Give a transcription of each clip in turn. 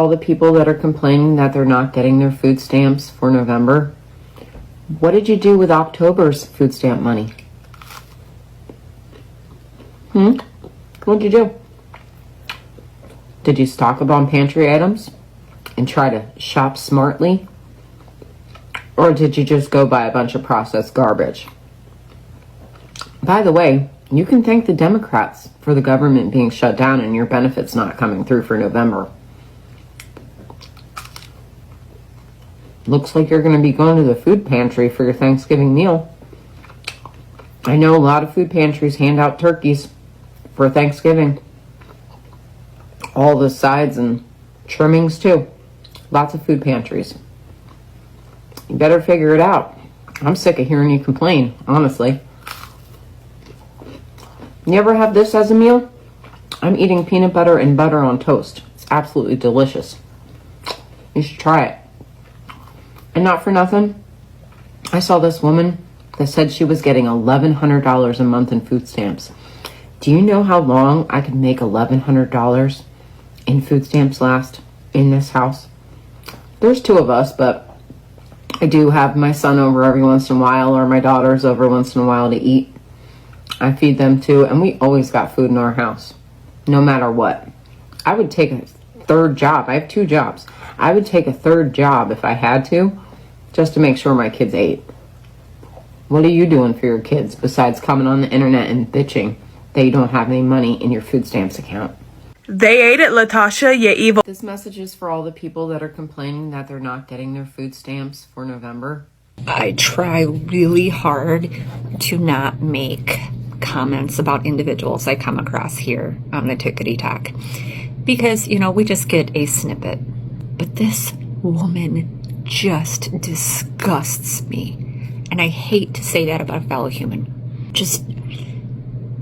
All the people that are complaining that they're not getting their food stamps for November, what did you do with October's food stamp money? What'd you do? Did you stock up on pantry items and try to shop smartly? Or did you just go buy a bunch of processed garbage? By the way, you can thank the Democrats for the government being shut down and your benefits not coming through for November. Looks like you're going to be going to the food pantry for your Thanksgiving meal. I know a lot of food pantries hand out turkeys for Thanksgiving. All the sides and trimmings too. Lots of food pantries. You better figure it out. I'm sick of hearing you complain, honestly. You ever have this as a meal? I'm eating peanut butter and butter on toast. It's absolutely delicious. You should try it. And not for nothing, I saw this woman that said she was getting $1,100 a month in food stamps. Do you know how long I could make $1,100 in food stamps last in this house? There's two of us, but I do have my son over every once in a while, or my daughters over once in a while to eat. I feed them too, and we always got food in our house, no matter what. I would take a third job. I have two jobs. I would take a third job if I had to, just to make sure my kids ate. What are you doing for your kids besides coming on the internet and bitching that you don't have any money in your food stamps account? They ate it, Latasha, you evil. This message is for all the people that are complaining that they're not getting their food stamps for November. I try really hard to not make comments about individuals I come across here on the Tickety Talk, because, you know, we just get a snippet. But this woman just disgusts me. And I hate to say that about a fellow human. Just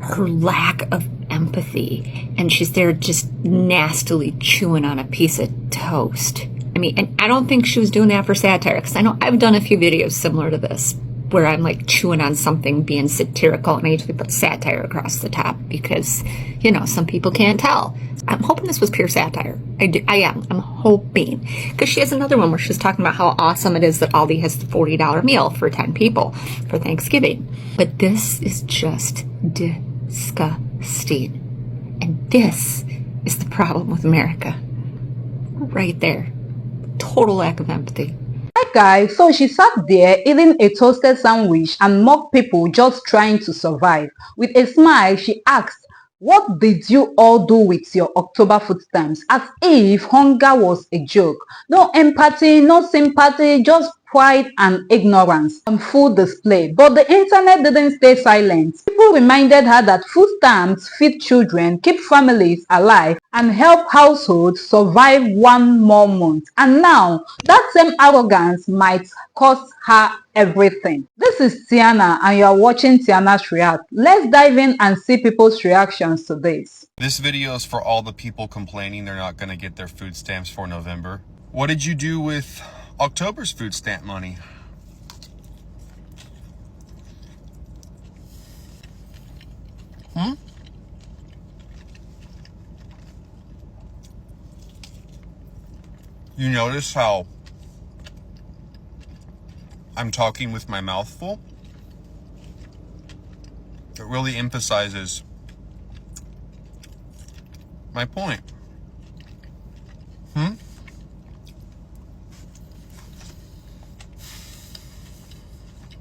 her lack of empathy. And she's there just nastily chewing on a piece of toast. I mean, and I don't think she was doing that for satire, because I know I've done a few videos similar to this where I'm like chewing on something, being satirical, and I usually put satire across the top because, you know, some people can't tell. I'm hoping this was pure satire. I am. I'm hoping. Because she has another one where she's talking about how awesome it is that Aldi has the $40 meal for 10 people for Thanksgiving. But this is just disgusting. And this is the problem with America. Right there. Total lack of empathy. Hi guys, so she sat there eating a toasted sandwich and mocked people just trying to survive. With a smile, she asked, "What did you all do with your October food stamps?" As if hunger was a joke. No empathy, no sympathy, just pride and ignorance on full display. But the internet didn't stay silent. People reminded her that food stamps feed children, keep families alive, and help households survive one more month. And now, that same arrogance might cost her everything. This is Tiana, and you are watching Tiana's React. Let's dive in and see people's reactions to this. This video is for all the people complaining they're not going to get their food stamps for November. What did you do with October's food stamp money? You notice how I'm talking with my mouth full? It really emphasizes my point.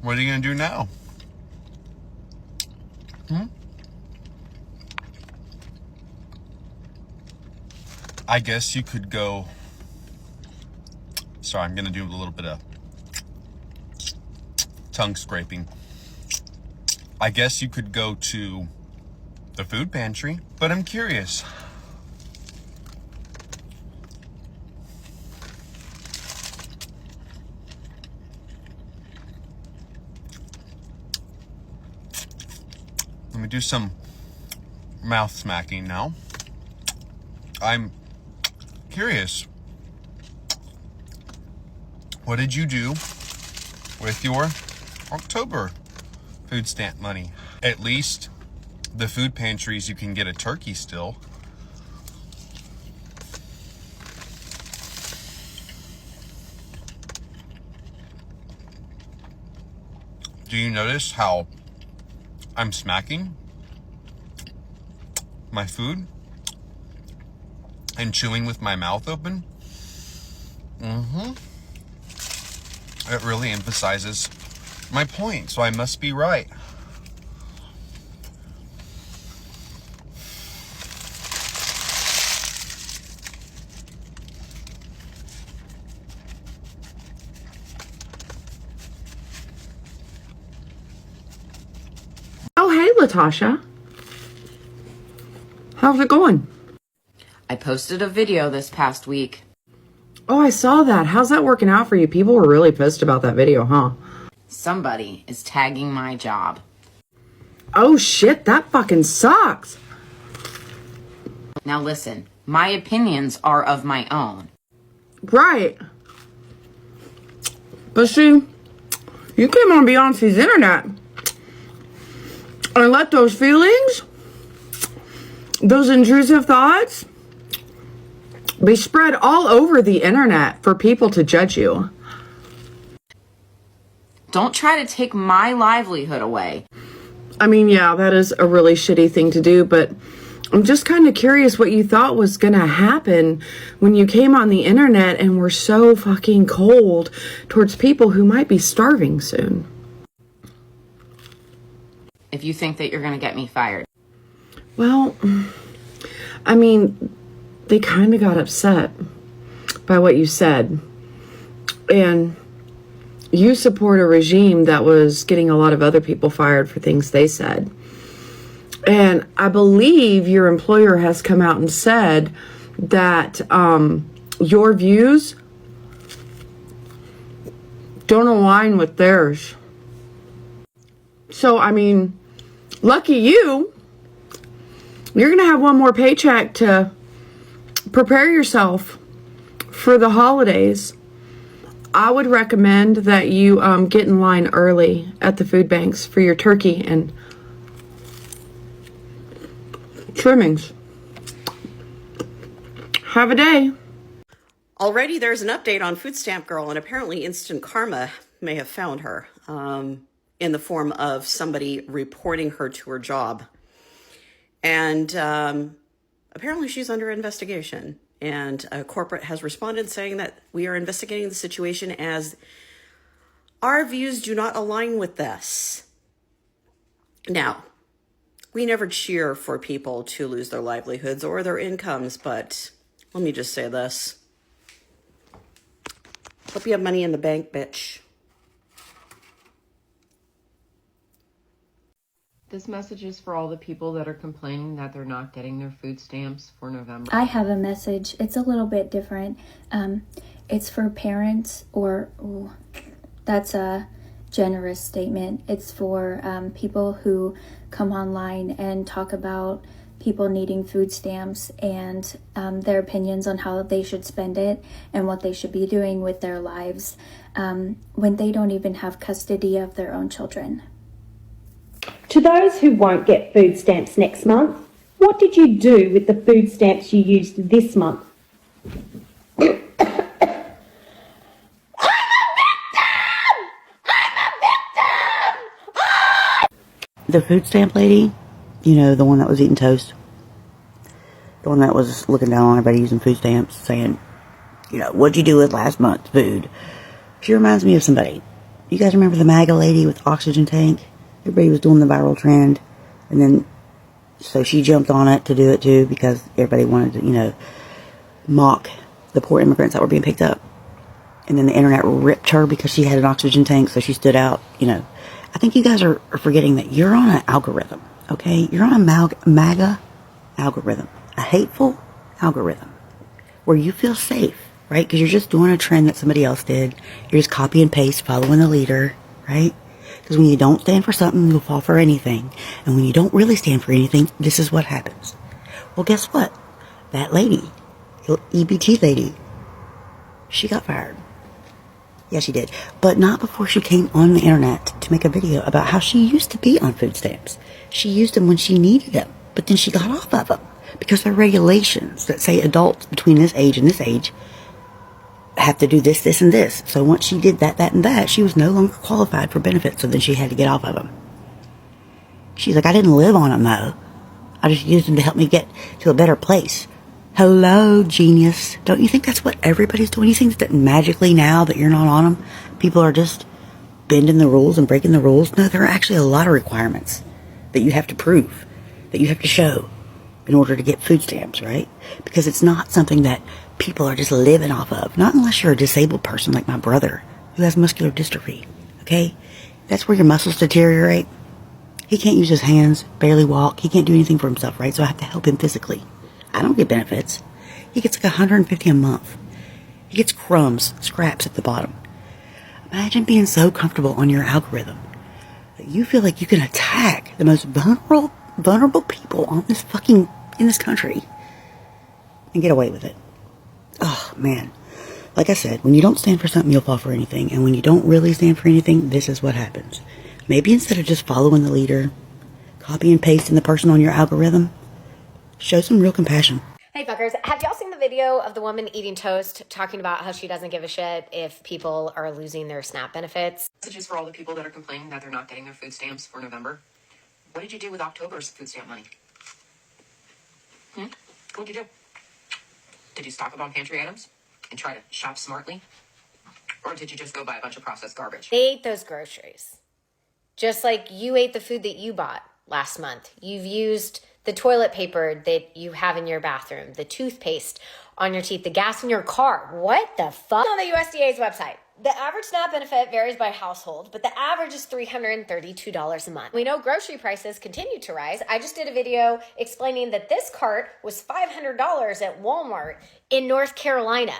What are you going to do now? I guess you could go... Sorry, I'm going to do a little bit of tongue scraping. I guess you could go to the food pantry, but I'm curious. Let me do some mouth smacking now. I'm curious. What did you do with your October food stamp money? At least the food pantries, you can get a turkey still. Do you notice how I'm smacking my food and chewing with my mouth open? It really emphasizes my point, so I must be right. Oh, hey, Latasha. How's it going? I posted a video this past week. Oh, I saw that. How's that working out for you? People were really pissed about that video, huh? Somebody is tagging my job. Oh, shit. That fucking sucks. Now listen, my opinions are of my own. Right. But see, you came on Beyonce's internet and let those feelings, those intrusive thoughts, be spread all over the internet for people to judge you. Don't try to take my livelihood away. I mean, yeah, that is a really shitty thing to do, but I'm just kind of curious what you thought was gonna happen when you came on the internet and were so fucking cold towards people who might be starving soon. If you think that you're gonna get me fired. Well, I mean, they kind of got upset by what you said. And you support a regime that was getting a lot of other people fired for things they said. And I believe your employer has come out and said that your views don't align with theirs. So, I mean, lucky you. You're going to have one more paycheck to prepare yourself for the holidays. I would recommend that you get in line early at the food banks for your turkey and trimmings. Have a day. Already there's an update on Food Stamp Girl, and apparently Instant Karma may have found her in the form of somebody reporting her to her job. And apparently she's under investigation. And corporate has responded saying that we are investigating the situation as our views do not align with this. Now, we never cheer for people to lose their livelihoods or their incomes, but let me just say this. Hope you have money in the bank, bitch. This message is for all the people that are complaining that they're not getting their food stamps for November. I have a message. It's a little bit different. It's for parents, that's a generous statement. It's for people who come online and talk about people needing food stamps and their opinions on how they should spend it and what they should be doing with their lives when they don't even have custody of their own children. To those who won't get food stamps next month, what did you do with the food stamps you used this month? The food stamp lady, you know, the one that was eating toast, the one that was looking down on everybody using food stamps, saying, you know, what'd you do with last month's food? She reminds me of somebody. You guys remember the MAGA lady with the oxygen tank? Everybody was doing the viral trend, and then so she jumped on it to do it too because everybody wanted to, you know, mock the poor immigrants that were being picked up. And then the internet ripped her because she had an oxygen tank, so she stood out, you know. I think you guys are forgetting that you're on an algorithm, okay? You're on a MAGA algorithm, a hateful algorithm where you feel safe, right? Because you're just doing a trend that somebody else did. You're just copy and paste, following the leader, right? Because when you don't stand for something, you'll fall for anything. And when you don't really stand for anything, this is what happens. Well, guess what? That lady, EBT lady, she got fired. Yeah, she did. But not before she came on the internet to make a video about how she used to be on food stamps. She used them when she needed them, but then she got off of them because there are regulations that say adults between this age and this age have to do this, this, and this. So once she did that, that, and that, she was no longer qualified for benefits, so then she had to get off of them. She's like, I didn't live on them, though. I just used them to help me get to a better place. Hello, genius. Don't you think that's what everybody's doing? You think that magically now that you're not on them, people are just bending the rules and breaking the rules? No, there are actually a lot of requirements that you have to prove, that you have to show in order to get food stamps, right? Because it's not something that people are just living off of. Not unless you're a disabled person like my brother, who has muscular dystrophy, okay? That's where your muscles deteriorate. He can't use his hands, barely walk. He can't do anything for himself, right? So I have to help him physically. I don't get benefits. He gets like $150 a month. He gets crumbs, scraps at the bottom. Imagine being so comfortable on your algorithm that you feel like you can attack the most vulnerable people on this in this country and get away with it. Oh, man. Like I said, when you don't stand for something, you'll fall for anything. And when you don't really stand for anything, this is what happens. Maybe instead of just following the leader, copy and pasting the person on your algorithm, show some real compassion. Hey fuckers, have y'all seen the video of the woman eating toast talking about how she doesn't give a shit if people are losing their SNAP benefits? Messages for all the people that are complaining that they're not getting their food stamps for November. What did you do with October's food stamp money? What did you do? Did you stock up on pantry items and try to shop smartly? Or did you just go buy a bunch of processed garbage? They ate those groceries. Just like you ate the food that you bought last month. You've used the toilet paper that you have in your bathroom, the toothpaste on your teeth, the gas in your car. What the fuck? On the USDA's website, the average SNAP benefit varies by household, but the average is $332 a month. We know grocery prices continue to rise. I just did a video explaining that this cart was $500 at Walmart in North Carolina.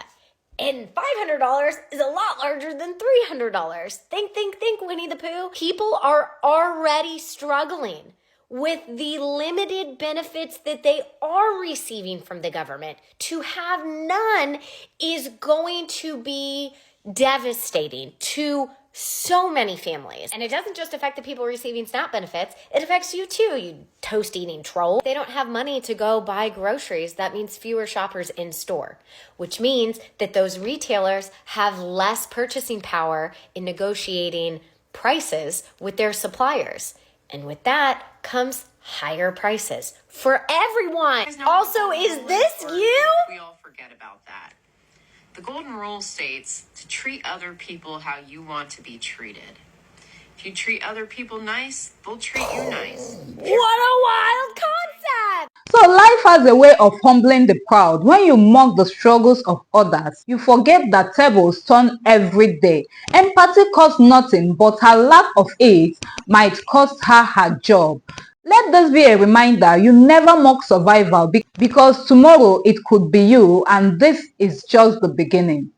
And $500 is a lot larger than $300. Think, Winnie the Pooh. People are already struggling with the limited benefits that they are receiving from the government. To have none is going to be devastating to so many families. And it doesn't just affect the people receiving SNAP benefits, it affects you too, you toast eating troll. They don't have money to go buy groceries. That means fewer shoppers in store, which means that those retailers have less purchasing power in negotiating prices with their suppliers. And with that comes higher prices for everyone. Also, is this you? We all forget about that. The golden rule states to treat other people how you want to be treated. If you treat other people nice, they'll treat you nice. What a wild concept! So life has a way of humbling the proud. When you mock the struggles of others, you forget that tables turn every day. Empathy costs nothing, but her lack of it might cost her her job. Let this be a reminder, you never mock survival because tomorrow it could be you, and this is just the beginning.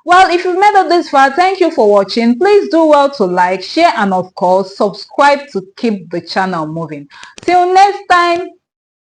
Well, if you've made it this far, thank you for watching. Please do well to like, share, and of course, subscribe to keep the channel moving. Till next time.